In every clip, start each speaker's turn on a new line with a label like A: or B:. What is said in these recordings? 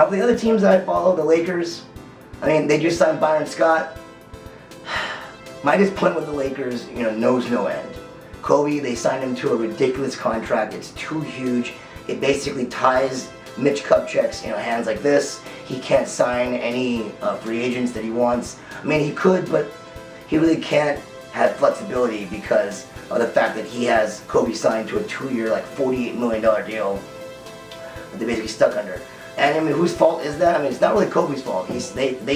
A: Now for the other teams that I follow, the Lakers, I mean, they just signed Byron Scott. My disappointment with the Lakers, knows no end. Kobe, they signed him to a ridiculous contract. It's too huge. It basically ties Mitch Kupchak's hands like this. He can't sign any free agents that he wants. I mean, he could, but he really can't have flexibility because of the fact that he has Kobe signed to a 2-year, like $48 million deal that they're basically stuck under. And I mean, whose fault is that? I mean, it's not really Kobe's fault. They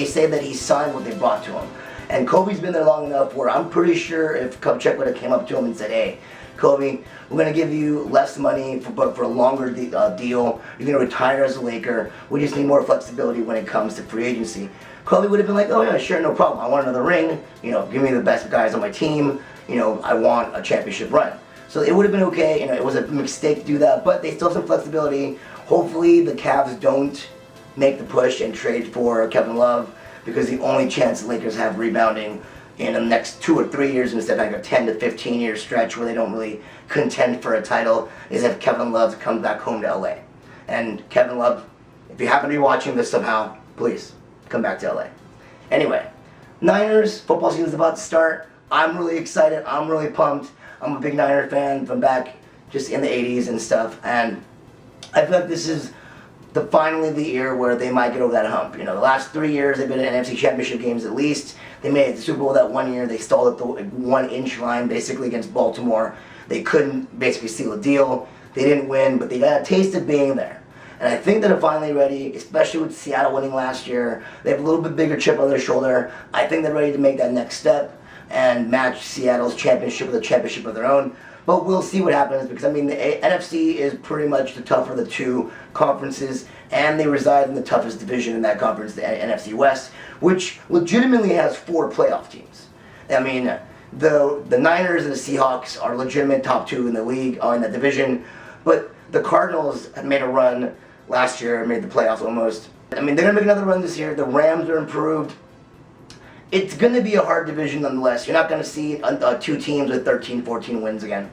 A: say that he signed what they brought to him. And Kobe's been there long enough where I'm pretty sure if Kupchak would have came up to him and said, hey, Kobe, we're going to give you less money but for a longer deal. You're going to retire as a Laker. We just need more flexibility when it comes to free agency. Kobe would have been like, oh yeah, sure, no problem. I want another ring. Give me the best guys on my team. I want a championship run. So it would have been okay. It was a mistake to do that, but they still have some flexibility. Hopefully the Cavs don't make the push and trade for Kevin Love, because the only chance the Lakers have rebounding in the next 2 or 3 years instead of like a 10 to 15 year stretch where they don't really contend for a title is if Kevin Love comes back home to LA. And Kevin Love, if you happen to be watching this somehow, please come back to LA. Anyway, Niners, football season is about to start. I'm really excited. I'm really pumped. I'm a big Niner fan from back just in the 80s and stuff. And I feel like this is finally the year where they might get over that hump. The last 3 years they've been in NFC Championship games at least. They made it to the Super Bowl that 1 year. They stalled at the 1-inch line basically against Baltimore. They couldn't basically seal a deal. They didn't win, but they got a taste of being there. And I think that they're finally ready, especially with Seattle winning last year. They have a little bit bigger chip on their shoulder. I think they're ready to make that next step and match Seattle's championship with a championship of their own. But we'll see what happens, because I mean the NFC is pretty much the tougher of the two conferences, and they reside in the toughest division in that conference, the NFC West, which legitimately has 4 playoff teams. I mean, the Niners and the Seahawks are legitimate top 2 in the league, in that division, but the Cardinals have made a run last year, made the playoffs almost. I mean, they're going to make another run this year. The Rams are improved. It's going to be a hard division nonetheless. You're not going to see 2 teams with 13, 14 wins again.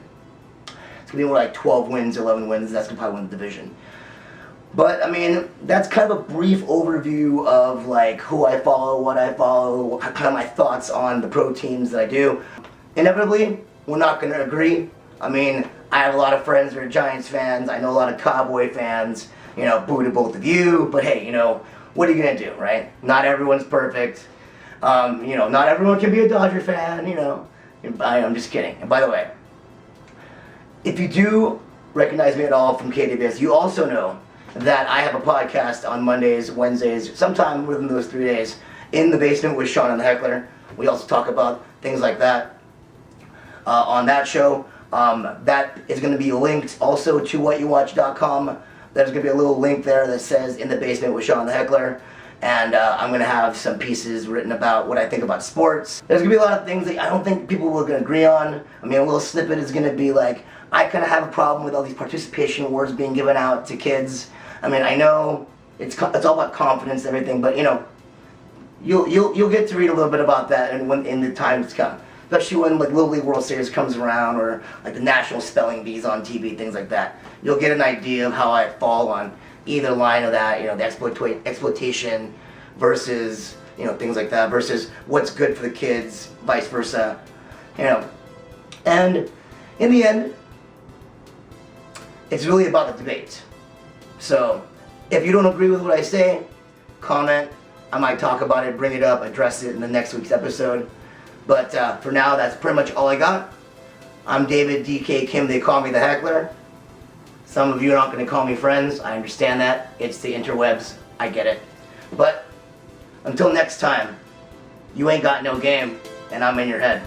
A: It's going to be more like 12 wins, 11 wins. That's going to probably win the division. But, I mean, that's kind of a brief overview of, like, who I follow, what I follow, kind of my thoughts on the pro teams that I do. Inevitably, we're not going to agree. I mean, I have a lot of friends who are Giants fans. I know a lot of Cowboy fans. Boo to both of you. But, hey, what are you going to do, right? Not everyone's perfect. Not everyone can be a Dodger fan, I'm just kidding. And by the way, if you do recognize me at all from KDBS, you also know that I have a podcast on Mondays, Wednesdays, sometime within those 3 days, in the basement with Sean and the Heckler. We also talk about things like that on that show. That is going to be linked also to whatyoutwatch.com. There's going to be a little link there that says In the Basement with Sean and the Heckler. And I'm going to have some pieces written about what I think about sports. There's going to be a lot of things that I don't think people are going to agree on. I mean, a little snippet is going to be like, I kind of have a problem with all these participation awards being given out to kids. I mean, I know it's all about confidence and everything, but you'll get to read a little bit about that and when in the times come. Especially when like Little League World Series comes around, or like the National Spelling Bees on TV, things like that. You'll get an idea of how I fall on either line of that, the exploitation versus, things like that, versus what's good for the kids, vice versa, And in the end, it's really about the debate. So, if you don't agree with what I say, comment. I might talk about it, bring it up, address it in the next week's episode. But for now, that's pretty much all I got. I'm David DK Kim, they call me the Heckler. Some of you are not going to call me friends. I understand that. It's the interwebs. I get it. But until next time, you ain't got no game, and I'm in your head.